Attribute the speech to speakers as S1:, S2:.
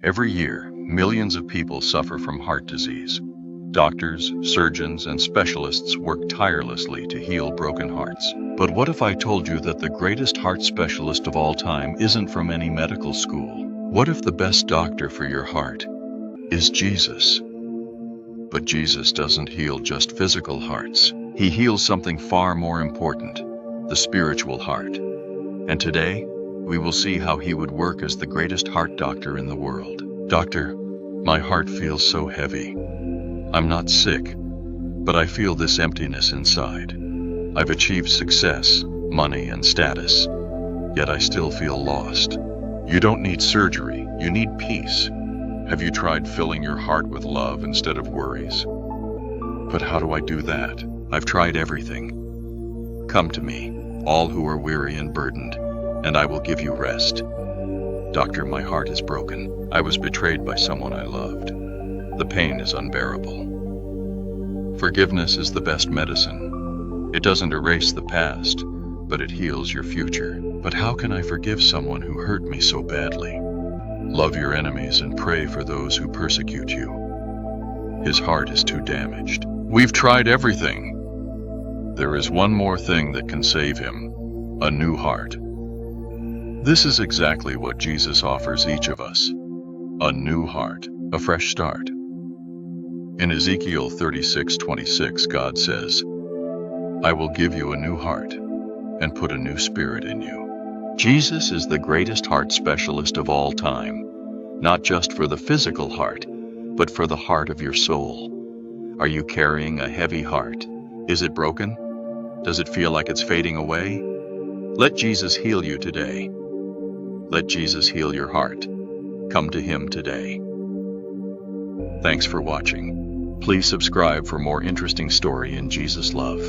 S1: Every year, millions of people suffer from heart disease. Doctors, surgeons, and specialists work tirelessly to heal broken hearts. But what if I told you that the greatest heart specialist of all time isn't from any medical school? What if the best doctor for your heart is Jesus? But Jesus doesn't heal just physical hearts. He heals something far more important, the spiritual heart. And today, we will see how he would work as the greatest heart doctor in the world. Doctor, my heart feels so heavy. I'm not sick, but I feel this emptiness inside. I've achieved success, money, and status, yet I still feel lost. You don't need surgery, you need peace. Have you tried filling your heart with love instead of worries? But how do I do that? I've tried everything. Come to me, all who are weary and burdened, and I will give you rest. Doctor, my heart is broken. I was betrayed by someone I loved. The pain is unbearable. Forgiveness is the best medicine. It doesn't erase the past, but it heals your future. But how can I forgive someone who hurt me so badly? Love your enemies and pray for those who persecute you. His heart is too damaged. We've tried everything. There is one more thing that can save him: a new heart. This is exactly what Jesus offers each of us: a new heart, a fresh start. In Ezekiel 36:26, God says, "I will give you a new heart and put a new spirit in you." Jesus is the greatest heart specialist of all time, not just for the physical heart, but for the heart of your soul. Are you carrying a heavy heart? Is it broken? Does it feel like it's fading away? Let Jesus heal you today. Let Jesus heal your heart. Come to him today. Thanks for watching. Please subscribe for more interesting story in Jesus love.